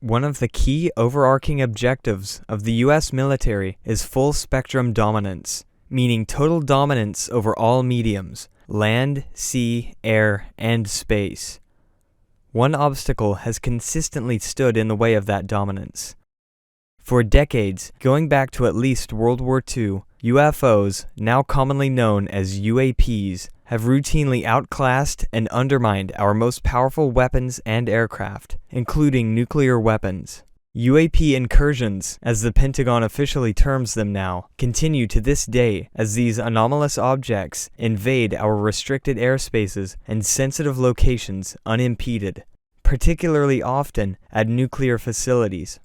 One of the key overarching objectives of the U.S. military is full spectrum dominance, meaning total dominance over all mediums, land, sea, air, and space. One obstacle has consistently stood in the way of that dominance. For decades, going back to at least World War II, UFOs, now commonly known as UAPs, have routinely outclassed and undermined our most powerful weapons and aircraft, including nuclear weapons. UAP incursions, as the Pentagon officially terms them now, continue to this day as these anomalous objects invade our restricted airspaces and sensitive locations unimpeded, particularly often at nuclear facilities.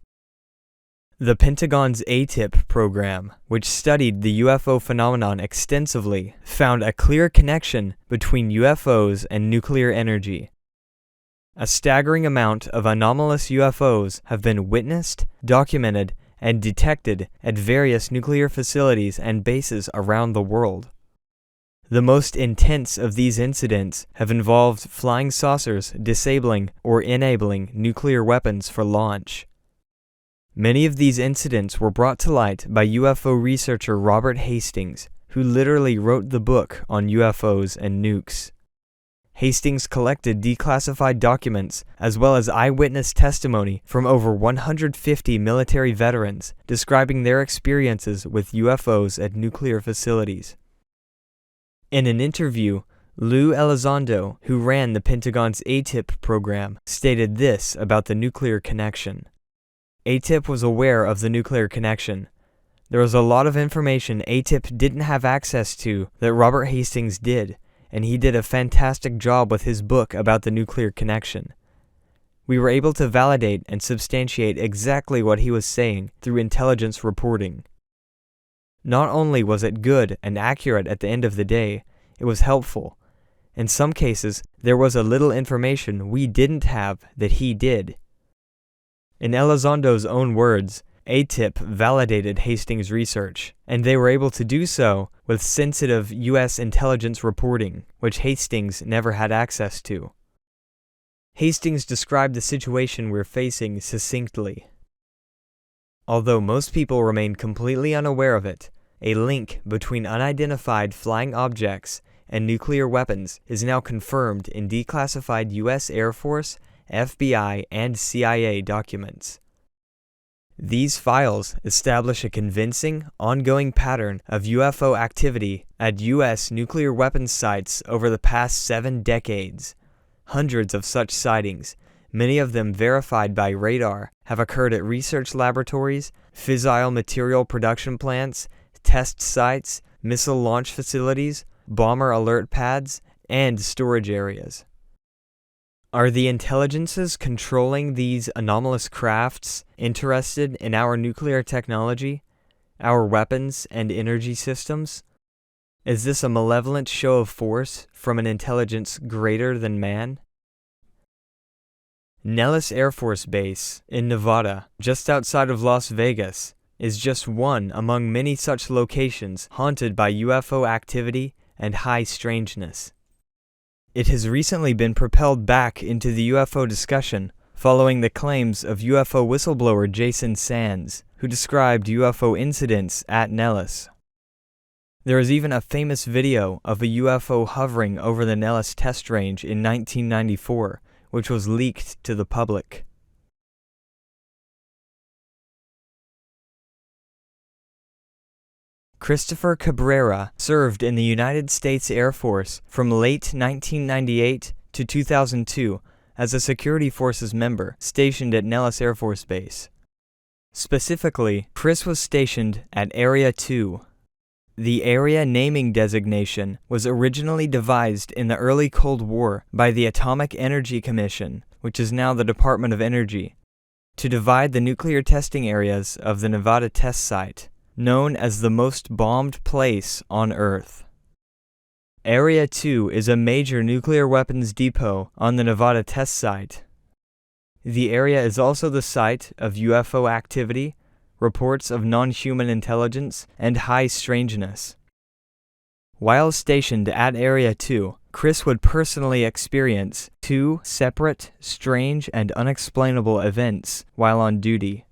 The Pentagon's AATIP program, which studied the UFO phenomenon extensively, found a clear connection between UFOs and nuclear energy. A staggering amount of anomalous UFOs have been witnessed, documented, and detected at various nuclear facilities and bases around the world. The most intense of these incidents have involved flying saucers disabling or enabling nuclear weapons for launch. Many of these incidents were brought to light by UFO researcher Robert Hastings, who literally wrote the book on UFOs and nukes. Hastings collected declassified documents as well as eyewitness testimony from over 150 military veterans describing their experiences with UFOs at nuclear facilities. In an interview, Lou Elizondo, who ran the Pentagon's AATIP program, stated this about the nuclear connection. AATIP was aware of the nuclear connection. There was a lot of information AATIP didn't have access to that Robert Hastings did, and he did a fantastic job with his book about the nuclear connection. We were able to validate and substantiate exactly what he was saying through intelligence reporting. Not only was it good and accurate at the end of the day, it was helpful. In some cases, there was a little information we didn't have that he did. In Elizondo's own words, AATIP validated Hastings' research, and they were able to do so with sensitive U.S. intelligence reporting, which Hastings never had access to. Hastings described the situation we're facing succinctly. Although most people remain completely unaware of it, a link between unidentified flying objects and nuclear weapons is now confirmed in declassified U.S. Air Force, FBI, and CIA documents. These files establish a convincing, ongoing pattern of UFO activity at U.S. nuclear weapons sites over the past 7 decades. Hundreds of such sightings, many of them verified by radar, have occurred at research laboratories, fissile material production plants, test sites, missile launch facilities, bomber alert pads, and storage areas. Are the intelligences controlling these anomalous crafts interested in our nuclear technology, our weapons and energy systems? Is this a malevolent show of force from an intelligence greater than man? Nellis Air Force Base in Nevada, just outside of Las Vegas, is just one among many such locations haunted by UFO activity and high strangeness. It has recently been propelled back into the UFO discussion following the claims of UFO whistleblower Jason Sands, who described UFO incidents at Nellis. There is even a famous video of a UFO hovering over the Nellis test range in 1994, which was leaked to the public. Christopher Cabrera served in the United States Air Force from late 1998 to 2002 as a security forces member stationed at Nellis Air Force Base. Specifically, Chris was stationed at Area 2. The area naming designation was originally devised in the early Cold War by the Atomic Energy Commission, which is now the Department of Energy, to divide the nuclear testing areas of the Nevada test site, known as the most bombed place on Earth. Area 2 is a major nuclear weapons depot on the Nevada test site. The area is also the site of UFO activity, reports of non-human intelligence, and high strangeness. While stationed at Area 2, Chris would personally experience 2 separate, strange, and unexplainable events while on duty.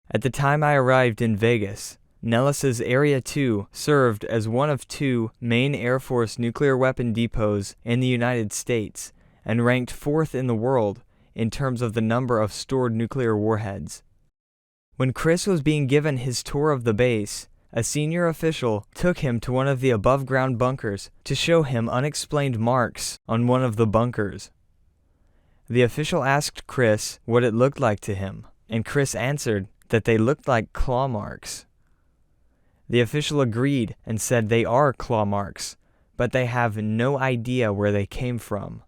At the time I arrived in Vegas, Nellis' Area 2 served as one of 2 main Air Force nuclear weapon depots in the United States and ranked 4th in the world in terms of the number of stored nuclear warheads. When Chris was being given his tour of the base, a senior official took him to one of the above-ground bunkers to show him unexplained marks on one of the bunkers. The official asked Chris what it looked like to him, and Chris answered that they looked like claw marks. The official agreed and said they are claw marks, but they have no idea where they came from.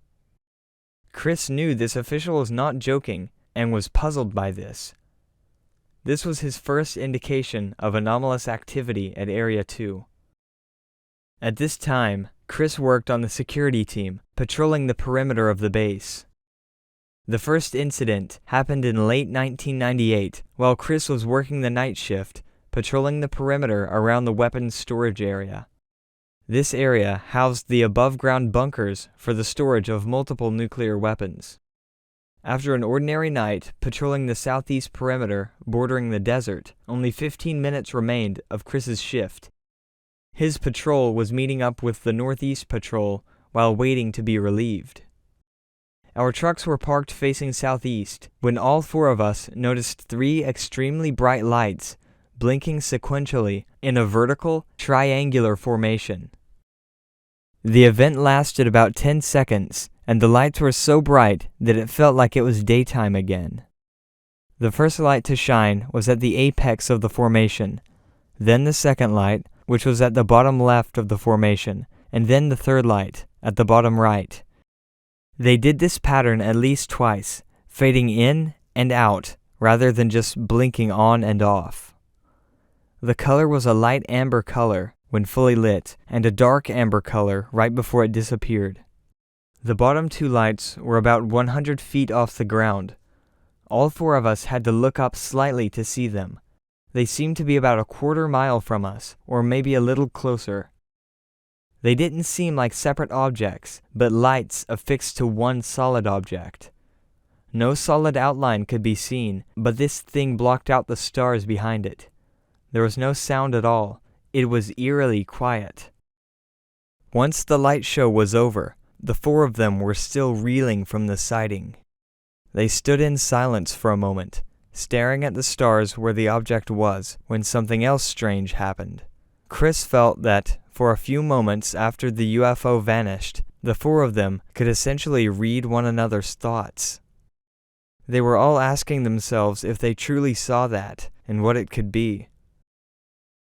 Chris knew this official was not joking and was puzzled by this. This was his first indication of anomalous activity at Area 2. At this time, Chris worked on the security team, patrolling the perimeter of the base. The first incident happened in late 1998 while Chris was working the night shift, patrolling the perimeter around the weapons storage area. This area housed the above-ground bunkers for the storage of multiple nuclear weapons. After an ordinary night patrolling the southeast perimeter bordering the desert, only 15 minutes remained of Chris's shift. His patrol was meeting up with the northeast patrol while waiting to be relieved. Our trucks were parked facing southeast when all 4 of us noticed 3 extremely bright lights blinking sequentially in a vertical, triangular formation. The event lasted about 10 seconds, and the lights were so bright that it felt like it was daytime again. The first light to shine was at the apex of the formation, then the second light, which was at the bottom left of the formation, and then the third light, at the bottom right. They did this pattern at least twice, fading in and out, rather than just blinking on and off. The color was a light amber color when fully lit, and a dark amber color right before it disappeared. The bottom 2 lights were about 100 feet off the ground. All 4 of us had to look up slightly to see them. They seemed to be about a quarter mile from us, or maybe a little closer. They didn't seem like separate objects, but lights affixed to one solid object. No solid outline could be seen, but this thing blocked out the stars behind it. There was no sound at all. It was eerily quiet. Once the light show was over, the 4 of them were still reeling from the sighting. They stood in silence for a moment, staring at the stars where the object was, when something else strange happened. Chris felt that, for a few moments after the UFO vanished, the 4 of them could essentially read one another's thoughts. They were all asking themselves if they truly saw that, and what it could be.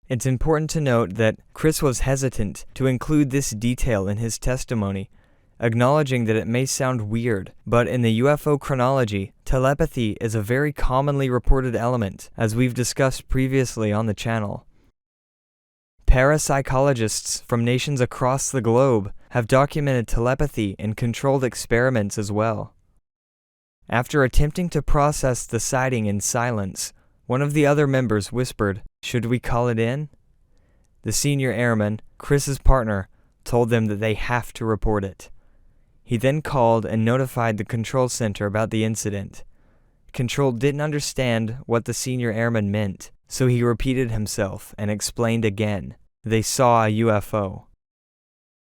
It's important to note that Chris was hesitant to include this detail in his testimony, acknowledging that it may sound weird, but in the UFO chronology, telepathy is a very commonly reported element, as we've discussed previously on the channel. Parapsychologists from nations across the globe have documented telepathy in controlled experiments as well. After attempting to process the sighting in silence, one of the other members whispered, "Should we call it in?" The senior airman, Chris's partner, told them that they have to report it. He then called and notified the control center about the incident. Control didn't understand what the senior airman meant, so he repeated himself and explained again. They saw a UFO.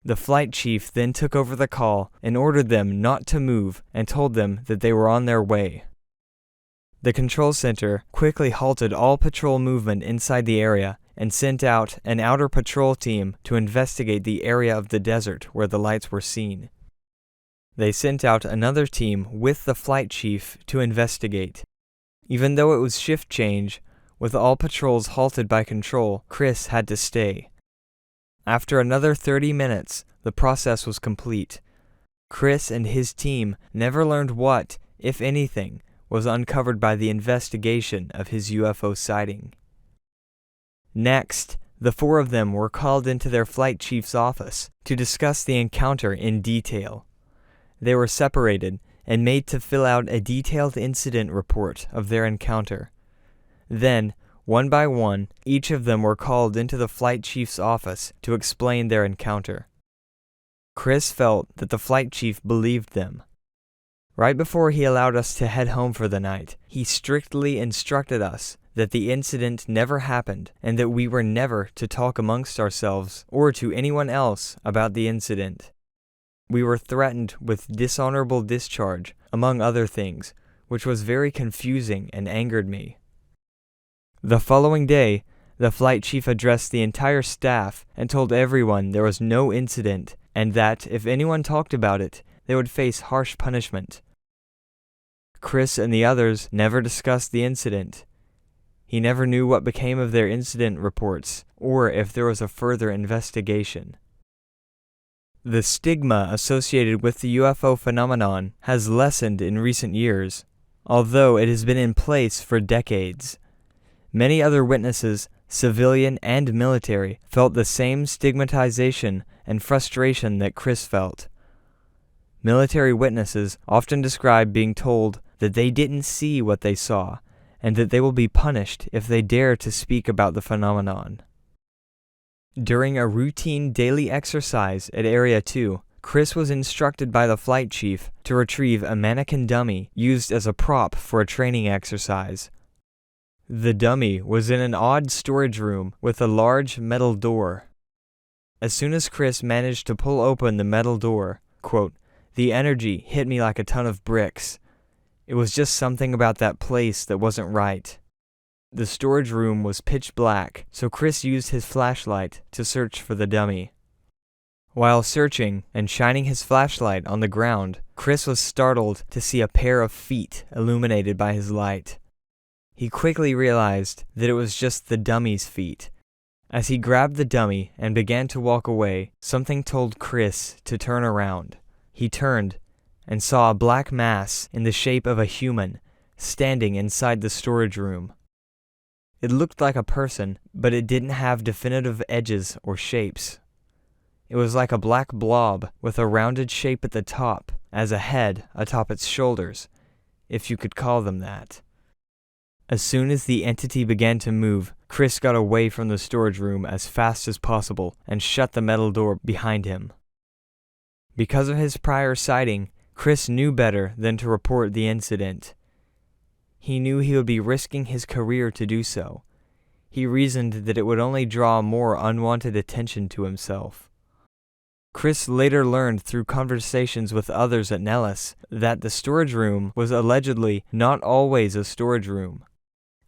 The flight chief then took over the call and ordered them not to move and told them that they were on their way. The control center quickly halted all patrol movement inside the area and sent out an outer patrol team to investigate the area of the desert where the lights were seen. They sent out another team with the flight chief to investigate. Even though it was shift change, with all patrols halted by control, Chris had to stay. After another 30 minutes, the process was complete. Chris and his team never learned what, if anything, was uncovered by the investigation of his UFO sighting. Next, the 4 of them were called into their flight chief's office to discuss the encounter in detail. They were separated and made to fill out a detailed incident report of their encounter. Then, one by one, each of them were called into the flight chief's office to explain their encounter. Chris felt that the flight chief believed them. Right before he allowed us to head home for the night, he strictly instructed us that the incident never happened and that we were never to talk amongst ourselves or to anyone else about the incident. We were threatened with dishonorable discharge, among other things, which was very confusing and angered me. The following day, the flight chief addressed the entire staff and told everyone there was no incident and that if anyone talked about it, they would face harsh punishment. Chris and the others never discussed the incident. He never knew what became of their incident reports or if there was a further investigation. The stigma associated with the UFO phenomenon has lessened in recent years, although it has been in place for decades. Many other witnesses, civilian and military, felt the same stigmatization and frustration that Chris felt. Military witnesses often describe being told that they didn't see what they saw, and that they will be punished if they dare to speak about the phenomenon. During a routine daily exercise at Area 2, Chris was instructed by the flight chief to retrieve a mannequin dummy used as a prop for a training exercise. The dummy was in an odd storage room with a large metal door. As soon as Chris managed to pull open the metal door, quote, "The energy hit me like a ton of bricks. It was just something about that place that wasn't right." The storage room was pitch black, so Chris used his flashlight to search for the dummy. While searching and shining his flashlight on the ground, Chris was startled to see a pair of feet illuminated by his light. He quickly realized that it was just the dummy's feet. As he grabbed the dummy and began to walk away, something told Chris to turn around. He turned and saw a black mass in the shape of a human standing inside the storage room. It looked like a person, but it didn't have definitive edges or shapes. It was like a black blob with a rounded shape at the top, as a head atop its shoulders, if you could call them that. As soon as the entity began to move, Chris got away from the storage room as fast as possible and shut the metal door behind him. Because of his prior sighting, Chris knew better than to report the incident. He knew he would be risking his career to do so. He reasoned that it would only draw more unwanted attention to himself. Chris later learned through conversations with others at Nellis that the storage room was allegedly not always a storage room.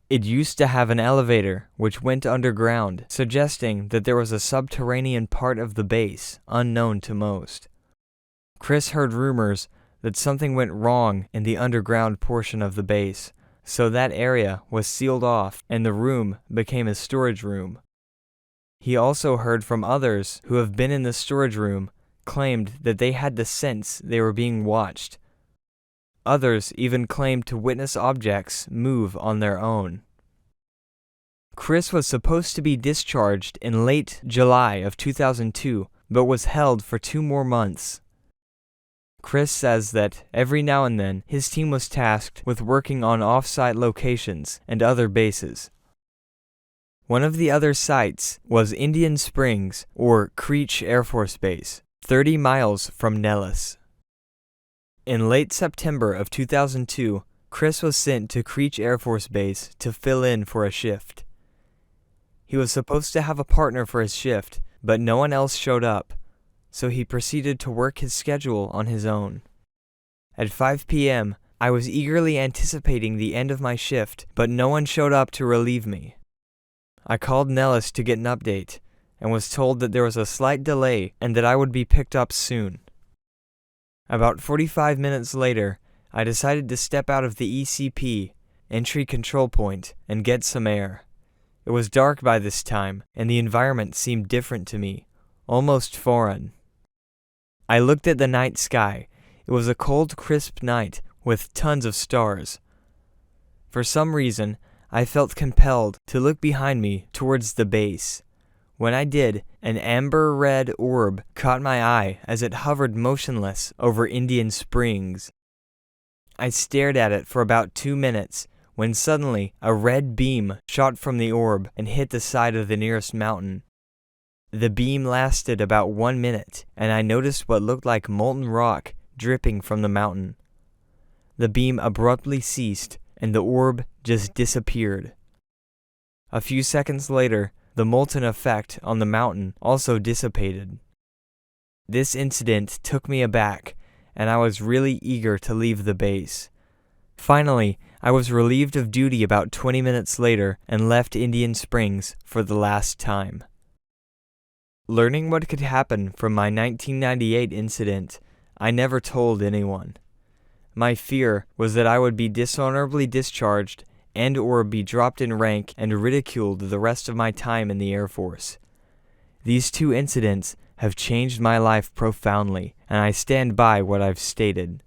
It used to have an elevator which went underground, suggesting that there was a subterranean part of the base unknown to most. Chris heard rumors that something went wrong in the underground portion of the base, so that area was sealed off and the room became a storage room. He also heard from others who have been in the storage room claimed that they had the sense they were being watched. Others even claimed to witness objects move on their own. Chris was supposed to be discharged in late July of 2002, but was held for 2 more months. Chris says that every now and then his team was tasked with working on off-site locations and other bases. One of the other sites was Indian Springs, or Creech Air Force Base, 30 miles from Nellis. In late September of 2002, Chris was sent to Creech Air Force Base to fill in for a shift. He was supposed to have a partner for his shift, but no one else showed up, so he proceeded to work his schedule on his own. At 5 p.m., I was eagerly anticipating the end of my shift, but no one showed up to relieve me. I called Nellis to get an update, and was told that there was a slight delay and that I would be picked up soon. About 45 minutes later, I decided to step out of the ECP, entry control point, and get some air. It was dark by this time, and the environment seemed different to me, almost foreign. I looked at the night sky. It was a cold, crisp night with tons of stars. For some reason, I felt compelled to look behind me towards the base. When I did, an amber-red orb caught my eye as it hovered motionless over Indian Springs. I stared at it for about 2 minutes, when suddenly a red beam shot from the orb and hit the side of the nearest mountain. The beam lasted about 1 minute, and I noticed what looked like molten rock dripping from the mountain. The beam abruptly ceased, and the orb just disappeared. A few seconds later, the molten effect on the mountain also dissipated. This incident took me aback, and I was really eager to leave the base. Finally, I was relieved of duty about 20 minutes later and left Indian Springs for the last time. Learning what could happen from my 1998 incident, I never told anyone. My fear was that I would be dishonorably discharged and or be dropped in rank and ridiculed the rest of my time in the Air Force. These two incidents have changed my life profoundly, and I stand by what I've stated.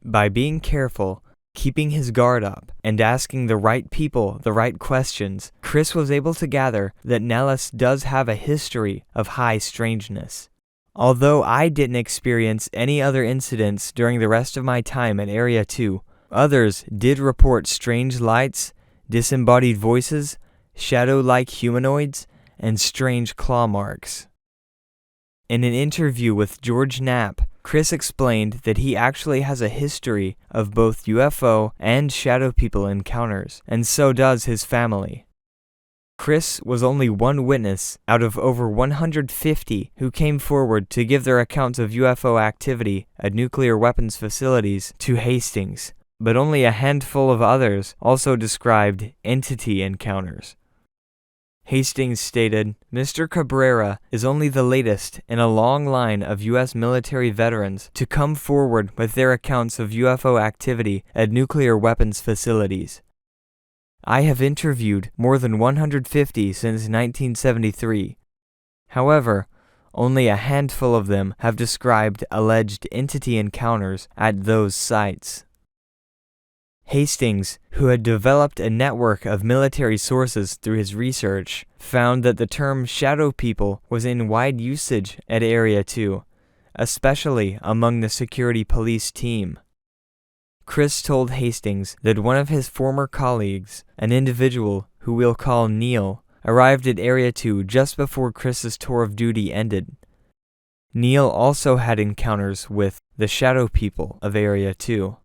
By being careful, keeping his guard up, and asking the right people the right questions, Chris was able to gather that Nellis does have a history of high strangeness. Although I didn't experience any other incidents during the rest of my time at Area 2, others did report strange lights, disembodied voices, shadow-like humanoids, and strange claw marks. In an interview with George Knapp, Chris explained that he actually has a history of both UFO and shadow people encounters, and so does his family. Chris was only one witness out of over 150 who came forward to give their accounts of UFO activity at nuclear weapons facilities to Hastings, but only a handful of others also described entity encounters. Hastings stated, "Mr. Cabrera is only the latest in a long line of U.S. military veterans to come forward with their accounts of UFO activity at nuclear weapons facilities. I have interviewed more than 150 since 1973. However, only a handful of them have described alleged entity encounters at those sites." Hastings, who had developed a network of military sources through his research, found that the term shadow people was in wide usage at Area 2, especially among the security police team. Chris told Hastings that one of his former colleagues, an individual who we'll call Neil, arrived at Area 2 just before Chris's tour of duty ended. Neil also had encounters with the shadow people of Area 2.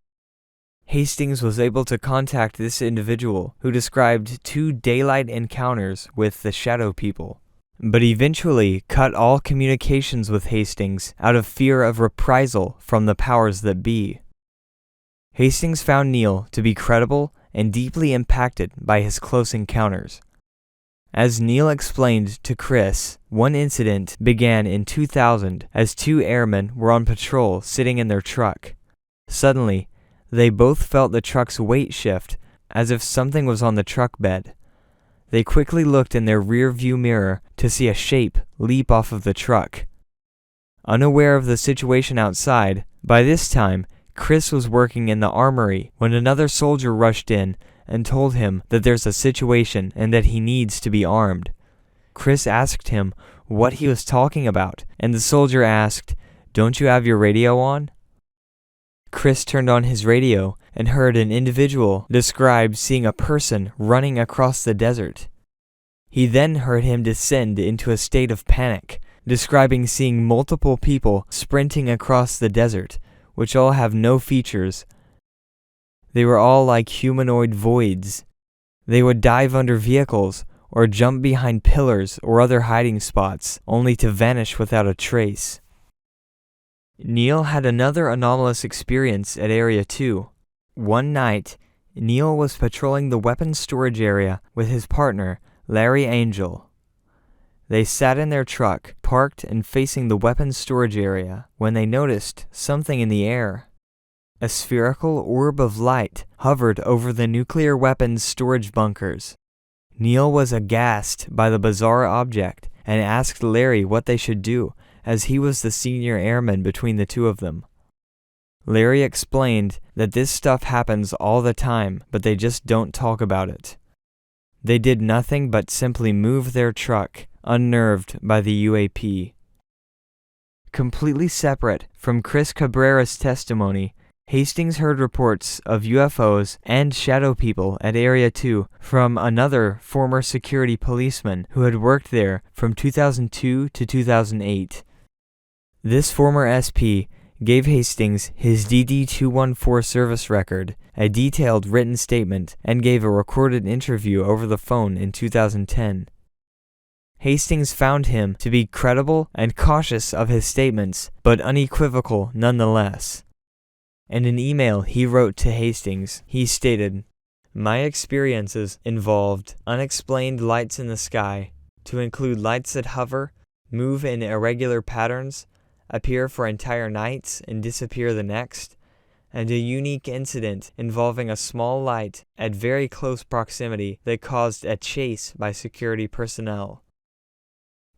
Hastings was able to contact this individual, who described 2 daylight encounters with the shadow people, but eventually cut all communications with Hastings out of fear of reprisal from the powers that be. Hastings found Neil to be credible and deeply impacted by his close encounters. As Neil explained to Chris, one incident began in 2000 as 2 airmen were on patrol sitting in their truck. Suddenly, they both felt the truck's weight shift, as if something was on the truck bed. They quickly looked in their rear view mirror to see a shape leap off of the truck. Unaware of the situation outside, by this time, Chris was working in the armory when another soldier rushed in and told him that there's a situation and that he needs to be armed. Chris asked him what he was talking about, and the soldier asked, "Don't you have your radio on?" Chris turned on his radio and heard an individual describe seeing a person running across the desert. He then heard him descend into a state of panic, describing seeing multiple people sprinting across the desert, which all have no features. They were all like humanoid voids. They would dive under vehicles or jump behind pillars or other hiding spots, only to vanish without a trace. Neil had another anomalous experience at Area 2. One night, Neil was patrolling the weapons storage area with his partner, Larry Angel. They sat in their truck, parked and facing the weapons storage area, when they noticed something in the air. A spherical orb of light hovered over the nuclear weapons storage bunkers. Neil was aghast by the bizarre object and asked Larry what they should do, as he was the senior airman between the two of them. Larry explained that this stuff happens all the time, but they just don't talk about it. They did nothing but simply move their truck, unnerved by the UAP. Completely separate from Chris Cabrera's testimony, Hastings heard reports of UFOs and shadow people at Area 2 from another former security policeman who had worked there from 2002 to 2008. This former SP gave Hastings his DD-214 service record, a detailed written statement, and gave a recorded interview over the phone in 2010. Hastings found him to be credible and cautious of his statements, but unequivocal nonetheless. In an email he wrote to Hastings, he stated, "My experiences involved unexplained lights in the sky, to include lights that hover, move in irregular patterns, appear for entire nights and disappear the next, and a unique incident involving a small light at very close proximity that caused a chase by security personnel.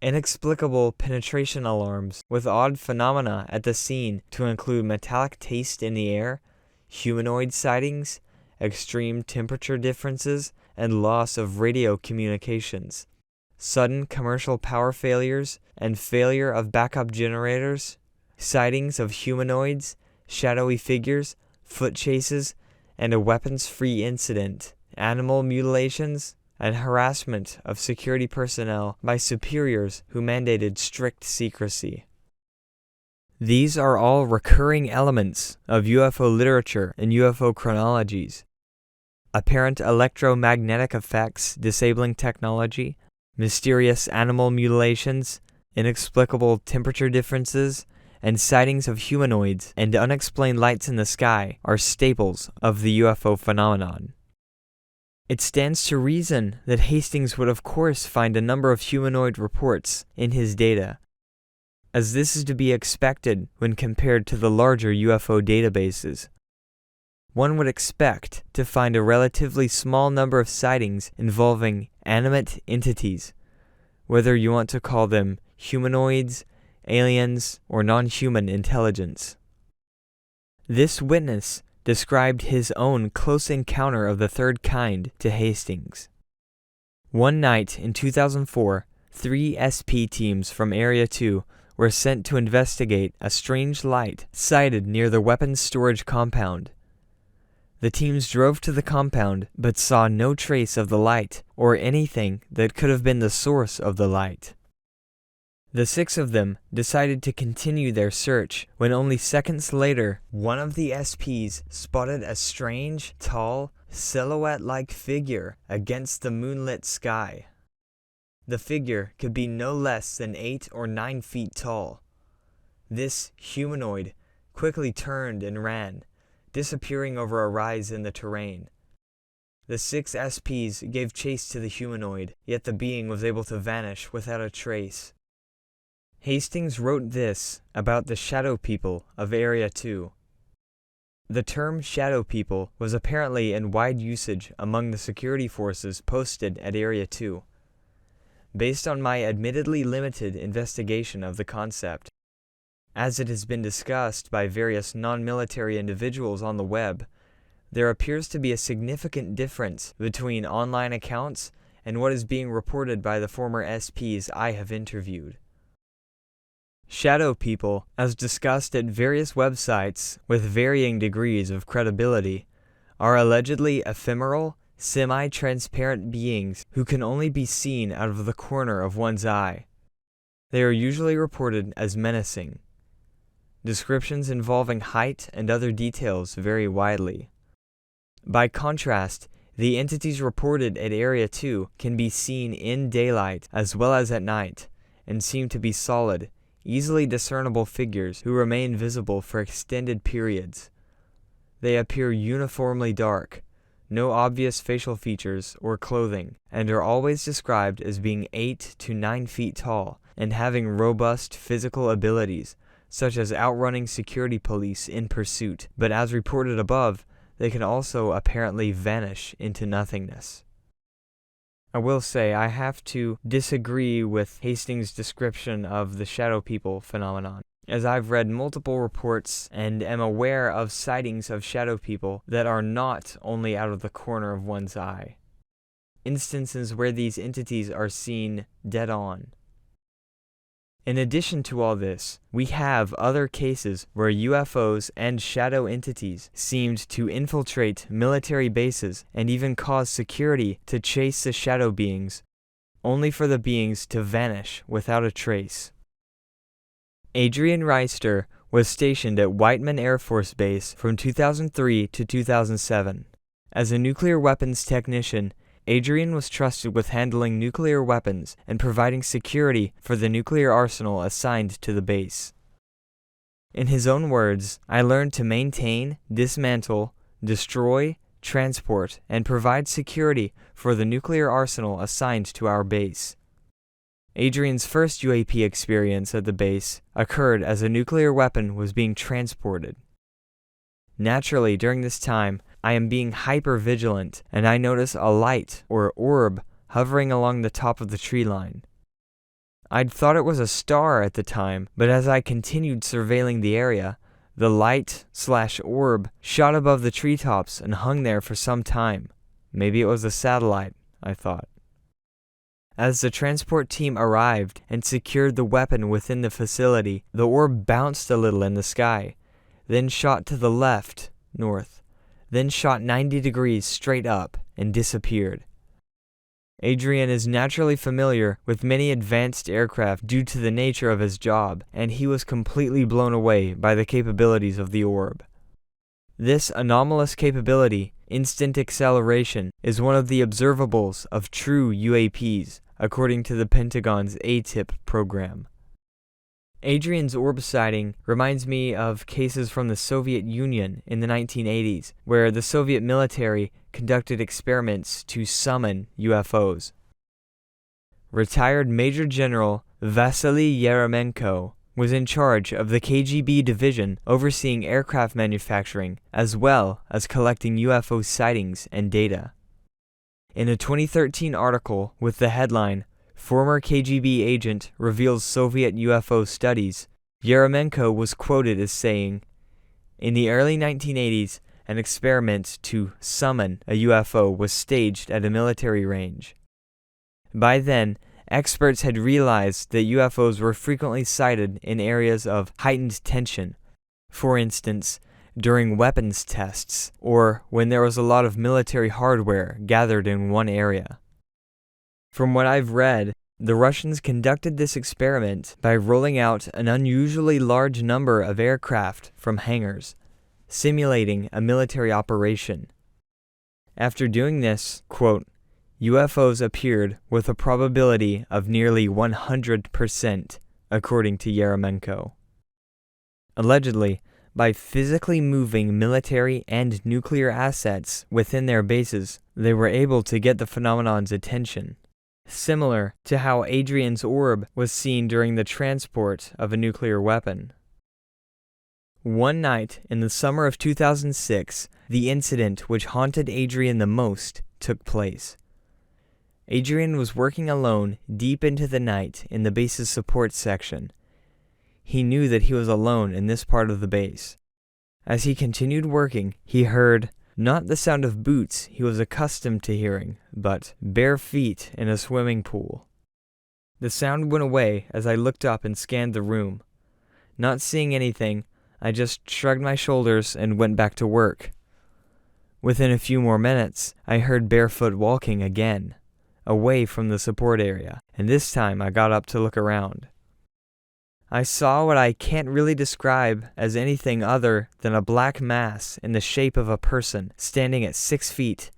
Inexplicable penetration alarms with odd phenomena at the scene to include metallic taste in the air, humanoid sightings, extreme temperature differences, and loss of radio communications. Sudden commercial power failures and failure of backup generators, sightings of humanoids, shadowy figures, foot chases, and a weapons-free incident, animal mutilations, and harassment of security personnel by superiors who mandated strict secrecy." These are all recurring elements of UFO literature and UFO chronologies. Apparent electromagnetic effects disabling technology, mysterious animal mutilations, inexplicable temperature differences, and sightings of humanoids and unexplained lights in the sky are staples of the UFO phenomenon. It stands to reason that Hastings would of course find a number of humanoid reports in his data, as this is to be expected when compared to the larger UFO databases. One would expect to find a relatively small number of sightings involving animate entities, whether you want to call them humanoids, aliens, or non-human intelligence. This witness described his own close encounter of the third kind to Hastings. One night in 2004, 3 SP teams from Area 2 were sent to investigate a strange light sighted near the weapons storage compound. The teams drove to the compound but saw no trace of the light or anything that could have been the source of the light. The 6 of them decided to continue their search when only seconds later, one of the SPs spotted a strange, tall, silhouette-like figure against the moonlit sky. The figure could be no less than 8 or 9 feet tall. This humanoid quickly turned and ran, disappearing over a rise in the terrain. The 6 SPs gave chase to the humanoid, yet the being was able to vanish without a trace. Hastings wrote this about the shadow people of Area 2. The term shadow people was apparently in wide usage among the security forces posted at Area 2. Based on my admittedly limited investigation of the concept, as it has been discussed by various non-military individuals on the web, there appears to be a significant difference between online accounts and what is being reported by the former SPs I have interviewed. Shadow people, as discussed at various websites with varying degrees of credibility, are allegedly ephemeral, semi-transparent beings who can only be seen out of the corner of one's eye. They are usually reported as menacing. Descriptions involving height and other details vary widely. By contrast, the entities reported at Area 2 can be seen in daylight as well as at night, and seem to be solid, easily discernible figures who remain visible for extended periods. They appear uniformly dark, no obvious facial features or clothing, and are always described as being 8 to 9 feet tall and having robust physical abilities, such as outrunning security police in pursuit, but as reported above, they can also apparently vanish into nothingness. I will say I have to disagree with Hastings' description of the shadow people phenomenon, as I've read multiple reports and am aware of sightings of shadow people that are not only out of the corner of one's eye. Instances where these entities are seen dead on. In addition to all this, we have other cases where UFOs and shadow entities seemed to infiltrate military bases and even cause security to chase the shadow beings, only for the beings to vanish without a trace. Adrian Reister was stationed at Whiteman Air Force Base from 2003 to 2007. As a nuclear weapons technician, Adrian was trusted with handling nuclear weapons and providing security for the nuclear arsenal assigned to the base. In his own words, "I learned to maintain, dismantle, destroy, transport, and provide security for the nuclear arsenal assigned to our base." Adrian's first UAP experience at the base occurred as a nuclear weapon was being transported. Naturally, during this time, I am being hyper-vigilant, and I notice a light, or orb, hovering along the top of the tree line. I'd thought it was a star at the time, but as I continued surveilling the area, the light/orb shot above the treetops and hung there for some time. Maybe it was a satellite, I thought. As the transport team arrived and secured the weapon within the facility, the orb bounced a little in the sky, then shot to the left, north, then shot 90 degrees straight up and disappeared. Adrian is naturally familiar with many advanced aircraft due to the nature of his job, and he was completely blown away by the capabilities of the orb. This anomalous capability, instant acceleration, is one of the observables of true UAPs, according to the Pentagon's AATIP program. Adrian's orb sighting reminds me of cases from the Soviet Union in the 1980s, where the Soviet military conducted experiments to summon UFOs. Retired Major General Vasily Yeremenko was in charge of the KGB division overseeing aircraft manufacturing, as well as collecting UFO sightings and data. In a 2013 article with the headline, "Former KGB Agent Reveals Soviet UFO Studies," Yeremenko was quoted as saying, "In the early 1980s, an experiment to summon a UFO was staged at a military range. By then, experts had realized that UFOs were frequently sighted in areas of heightened tension, for instance, during weapons tests or when there was a lot of military hardware gathered in one area. From what I've read, the Russians conducted this experiment by rolling out an unusually large number of aircraft from hangars, simulating a military operation. After doing this, quote, UFOs appeared with a probability of nearly 100%, according to Yeremenko. Allegedly, by physically moving military and nuclear assets within their bases, they were able to get the phenomenon's attention, similar to how Adrian's orb was seen during the transport of a nuclear weapon. One night in the summer of 2006, the incident which haunted Adrian the most took place. Adrian was working alone deep into the night in the base's support section. He knew that he was alone in this part of the base. As he continued working, he heard not the sound of boots he was accustomed to hearing, but bare feet in a swimming pool. The sound went away as I looked up and scanned the room. Not seeing anything, I just shrugged my shoulders and went back to work. Within a few more minutes, I heard barefoot walking again, away from the support area, and this time I got up to look around. I saw what I can't really describe as anything other than a black mass in the shape of a person standing at 6 feet.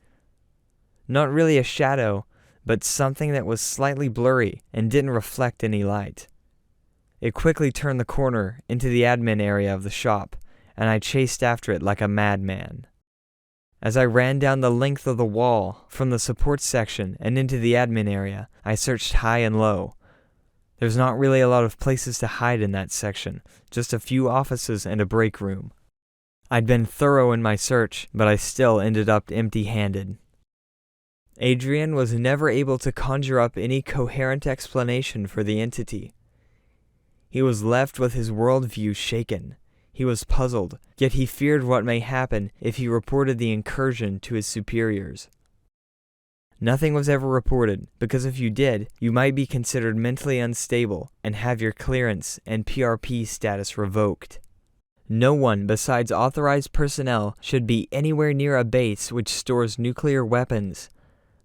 Not really a shadow, but something that was slightly blurry and didn't reflect any light. It quickly turned the corner into the admin area of the shop, and I chased after it like a madman. As I ran down the length of the wall from the support section and into the admin area, I searched high and low. There's not really a lot of places to hide in that section, just a few offices and a break room. I'd been thorough in my search, but I still ended up empty-handed. Adrian was never able to conjure up any coherent explanation for the entity. He was left with his worldview shaken. He was puzzled, yet he feared what may happen if he reported the incursion to his superiors. Nothing was ever reported, because if you did, you might be considered mentally unstable and have your clearance and PRP status revoked. No one besides authorized personnel should be anywhere near a base which stores nuclear weapons.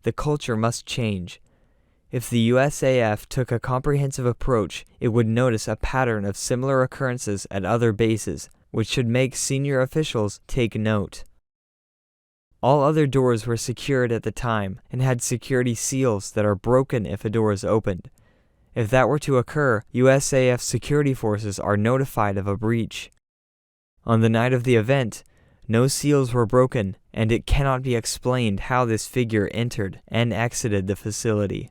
The culture must change. If the USAF took a comprehensive approach, it would notice a pattern of similar occurrences at other bases, which should make senior officials take note. All other doors were secured at the time and had security seals that are broken if a door is opened. If that were to occur, USAF security forces are notified of a breach. On the night of the event, no seals were broken, and it cannot be explained how this figure entered and exited the facility.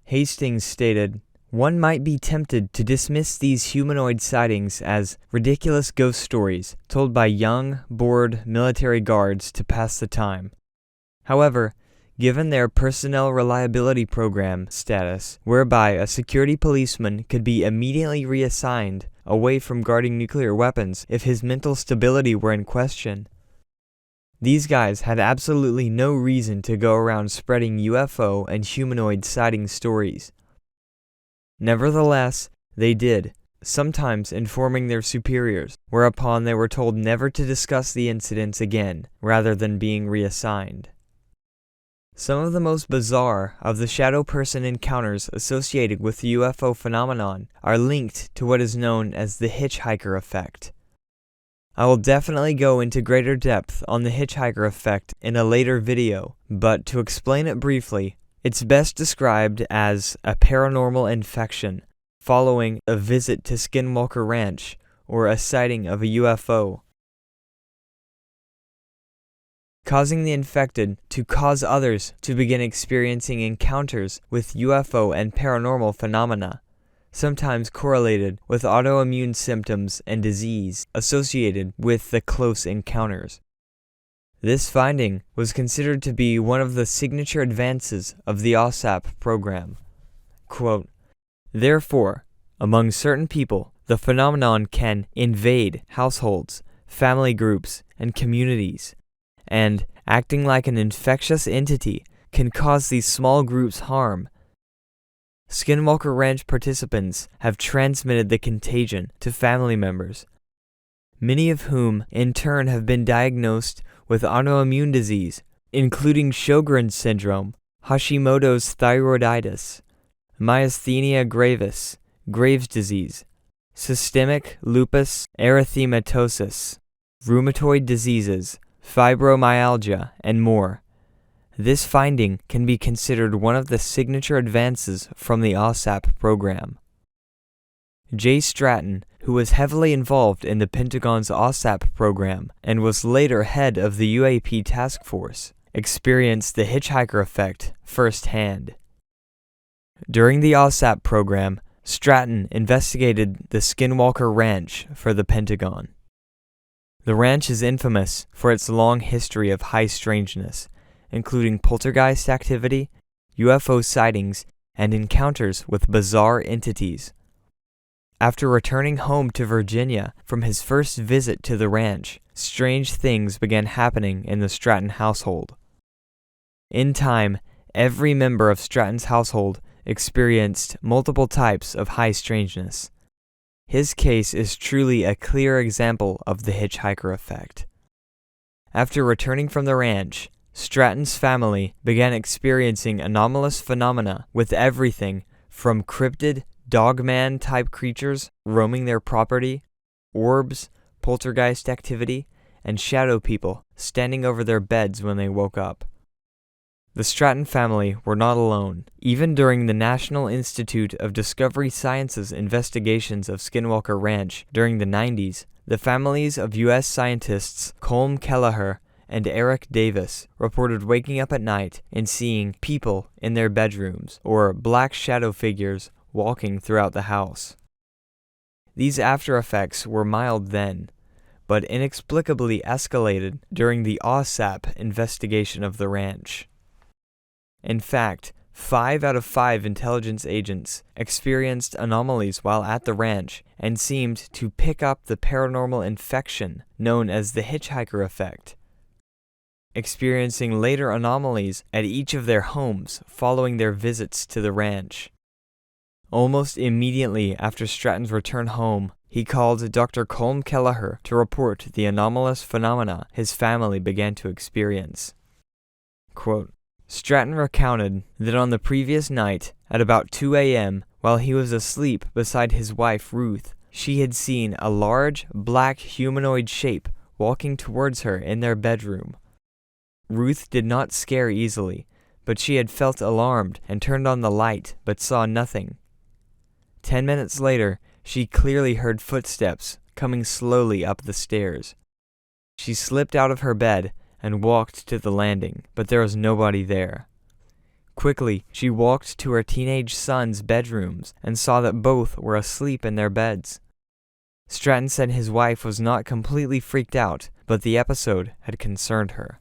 Hastings stated, "One might be tempted to dismiss these humanoid sightings as ridiculous ghost stories told by young, bored military guards to pass the time. However, given their personnel reliability program status, whereby a security policeman could be immediately reassigned away from guarding nuclear weapons if his mental stability were in question, these guys had absolutely no reason to go around spreading UFO and humanoid sighting stories. Nevertheless, they did, sometimes informing their superiors, whereupon they were told never to discuss the incidents again, rather than being reassigned." Some of the most bizarre of the shadow person encounters associated with the UFO phenomenon are linked to what is known as the hitchhiker effect. I will definitely go into greater depth on the hitchhiker effect in a later video, but to explain it briefly, it's best described as a paranormal infection following a visit to Skinwalker Ranch or a sighting of a UFO, causing the infected to cause others to begin experiencing encounters with UFO and paranormal phenomena, sometimes correlated with autoimmune symptoms and disease associated with the close encounters. This finding was considered to be one of the signature advances of the AATIP program. Quote, "Therefore, among certain people, the phenomenon can invade households, family groups, and communities, and, acting like an infectious entity, can cause these small groups harm. Skinwalker Ranch participants have transmitted the contagion to family members, many of whom in turn have been diagnosed with autoimmune disease, including Sjogren's syndrome, Hashimoto's thyroiditis, myasthenia gravis, Graves' disease, systemic lupus erythematosus, rheumatoid diseases, fibromyalgia, and more. This finding can be considered one of the signature advances from the AATIP program." J. Stratton, who was heavily involved in the Pentagon's AATIP program and was later head of the UAP task force, experienced the hitchhiker effect firsthand. During the AATIP program, Stratton investigated the Skinwalker Ranch for the Pentagon. The ranch is infamous for its long history of high strangeness, including poltergeist activity, UFO sightings, and encounters with bizarre entities. After returning home to Virginia from his first visit to the ranch, strange things began happening in the Stratton household. In time, every member of Stratton's household experienced multiple types of high strangeness. His case is truly a clear example of the hitchhiker effect. After returning from the ranch, Stratton's family began experiencing anomalous phenomena with everything from cryptid, dogman-type creatures roaming their property, orbs, poltergeist activity, and shadow people standing over their beds when they woke up. The Stratton family were not alone. Even during the National Institute of Discovery Sciences investigations of Skinwalker Ranch during the 90s, the families of U.S. scientists Colm Kelleher and Eric Davis reported waking up at night and seeing people in their bedrooms or black shadow figures walking throughout the house. These after effects were mild then, but inexplicably escalated during the AATIP investigation of the ranch. In fact, 5 out of 5 intelligence agents experienced anomalies while at the ranch and seemed to pick up the paranormal infection known as the hitchhiker effect. experiencing later anomalies at each of their homes following their visits to the ranch. Almost immediately after Stratton's return home, he called Dr. Colm Kelleher to report the anomalous phenomena his family began to experience. Quote, Stratton recounted that on the previous night, at about 2 a.m., while he was asleep beside his wife Ruth, she had seen a large, black humanoid shape walking towards her in their bedroom. Ruth did not scare easily, but she had felt alarmed and turned on the light but saw nothing. 10 minutes later, she clearly heard footsteps coming slowly up the stairs. She slipped out of her bed and walked to the landing, but there was nobody there. Quickly, she walked to her teenage son's bedrooms and saw that both were asleep in their beds. Stratton said his wife was not completely freaked out, but the episode had concerned her.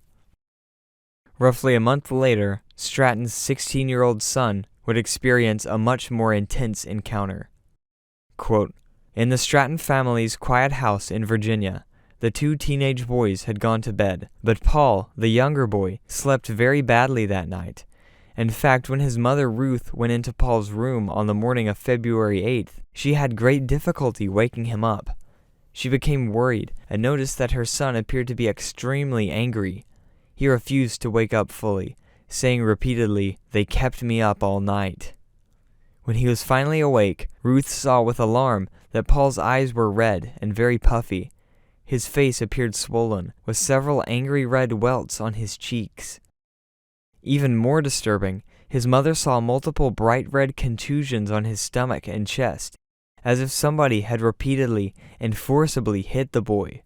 Roughly a month later, Stratton's 16-year-old son would experience a much more intense encounter. Quote, in the Stratton family's quiet house in Virginia, the two teenage boys had gone to bed, but Paul, the younger boy, slept very badly that night. In fact, when his mother Ruth went into Paul's room on the morning of February 8th, she had great difficulty waking him up. She became worried and noticed that her son appeared to be extremely angry. He refused to wake up fully, saying repeatedly, "They kept me up all night." When he was finally awake, Ruth saw with alarm that Paul's eyes were red and very puffy. His face appeared swollen, with several angry red welts on his cheeks. Even more disturbing, his mother saw multiple bright red contusions on his stomach and chest, as if somebody had repeatedly and forcibly hit the boy.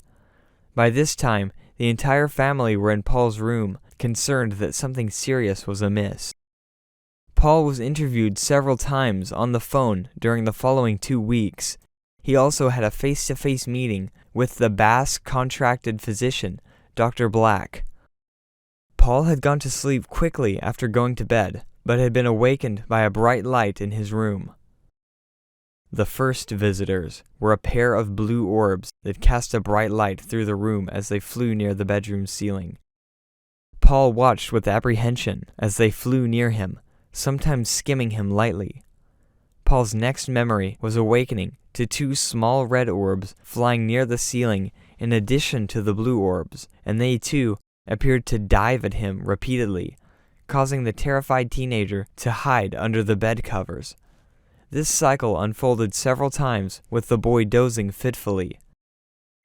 By this time, the entire family were in Paul's room, concerned that something serious was amiss. Paul was interviewed several times on the phone during the following 2 weeks. He also had a face-to-face meeting with the Bass contracted physician, Dr. Black. Paul had gone to sleep quickly after going to bed, but had been awakened by a bright light in his room. The first visitors were a pair of blue orbs that cast a bright light through the room as they flew near the bedroom ceiling. Paul watched with apprehension as they flew near him, sometimes skimming him lightly. Paul's next memory was awakening to 2 small red orbs flying near the ceiling in addition to the blue orbs, and they too appeared to dive at him repeatedly, causing the terrified teenager to hide under the bed covers. This cycle unfolded several times, with the boy dozing fitfully.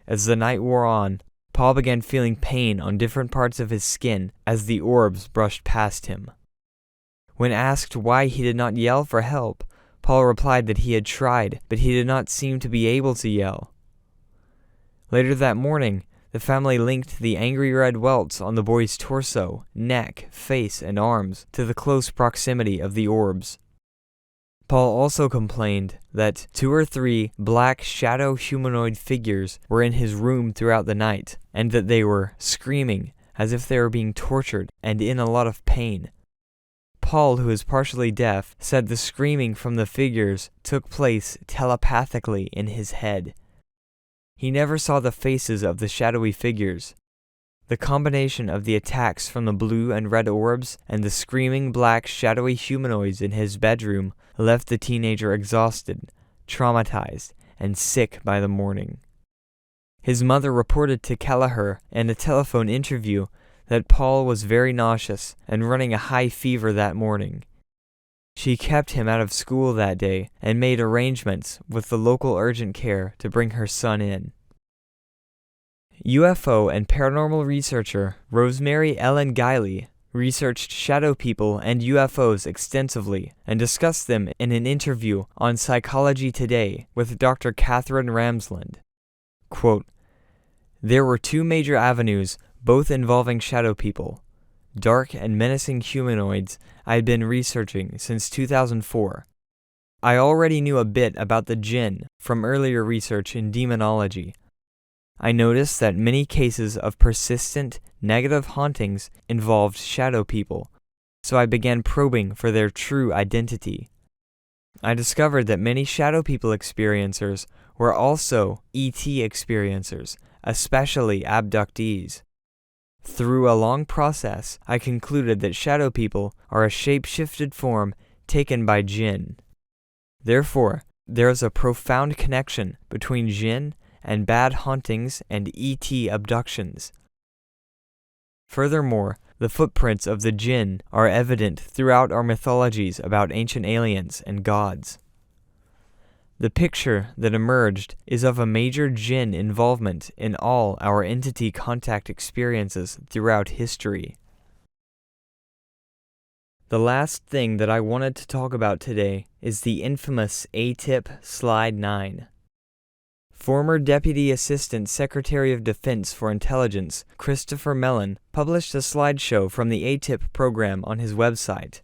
As the night wore on, Paul began feeling pain on different parts of his skin as the orbs brushed past him. When asked why he did not yell for help, Paul replied that he had tried, but he did not seem to be able to yell. Later that morning, the family linked the angry red welts on the boy's torso, neck, face, and arms to the close proximity of the orbs. Paul also complained that 2 or 3 black shadow humanoid figures were in his room throughout the night, and that they were screaming as if they were being tortured and in a lot of pain. Paul, who is partially deaf, said the screaming from the figures took place telepathically in his head. He never saw the faces of the shadowy figures. The combination of the attacks from the blue and red orbs and the screaming black shadowy humanoids in his bedroom left the teenager exhausted, traumatized, and sick by the morning. His mother reported to Kelleher in a telephone interview that Paul was very nauseous and running a high fever that morning. She kept him out of school that day and made arrangements with the local urgent care to bring her son in. UFO and paranormal researcher Rosemary Ellen Guiley researched shadow people and UFOs extensively and discussed them in an interview on Psychology Today with Dr. Catherine Ramsland. Quote, "There were 2 major avenues, both involving shadow people. Dark and menacing humanoids I had been researching since 2004. I already knew a bit about the jinn from earlier research in demonology. I noticed that many cases of persistent, negative hauntings involved shadow people, so I began probing for their true identity. I discovered that many shadow people experiencers were also ET experiencers, especially abductees. Through a long process, I concluded that shadow people are a shape-shifted form taken by jinn. Therefore, there is a profound connection between jinn and bad hauntings and ET abductions. Furthermore, the footprints of the jinn are evident throughout our mythologies about ancient aliens and gods. The picture that emerged is of a major jinn involvement in all our entity contact experiences throughout history. The last thing that I wanted to talk about today is the infamous AATIP Slide 9. Former Deputy Assistant Secretary of Defense for Intelligence Christopher Mellon published a slideshow from the AATIP program on his website.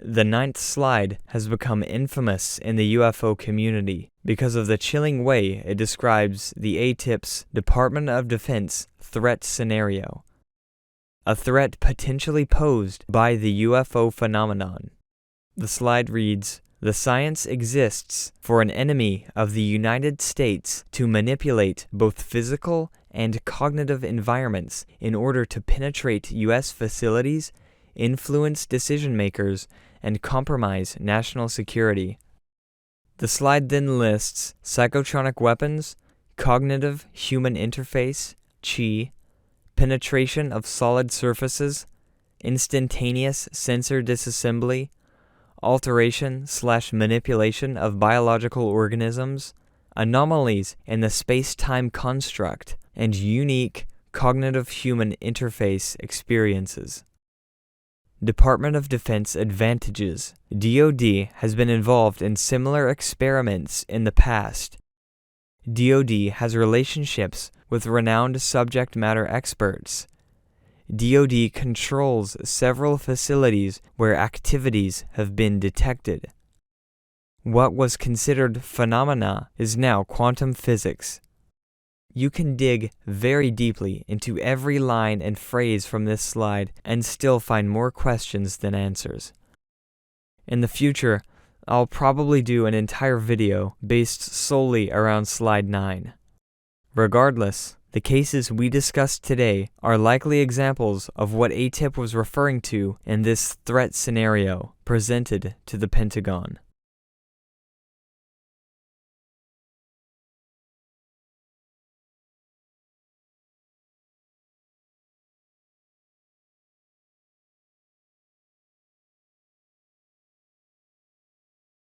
The 9th slide has become infamous in the UFO community because of the chilling way it describes the AATIP's Department of Defense threat scenario. A threat potentially posed by the UFO phenomenon. The slide reads, "The science exists for an enemy of the United States to manipulate both physical and cognitive environments in order to penetrate U.S. facilities, influence decision-makers, and compromise national security." The slide then lists psychotronic weapons, cognitive human interface, chi, penetration of solid surfaces, instantaneous sensor disassembly, alteration/manipulation of biological organisms, anomalies in the space-time construct, and unique cognitive human interface experiences. Department of Defense advantages. DoD has been involved in similar experiments in the past. DoD has relationships with renowned subject matter experts. DoD controls several facilities where activities have been detected. What was considered phenomena is now quantum physics. You can dig very deeply into every line and phrase from this slide and still find more questions than answers. In the future, I'll probably do an entire video based solely around slide 9. Regardless, the cases we discussed today are likely examples of what AATIP was referring to in this threat scenario presented to the Pentagon.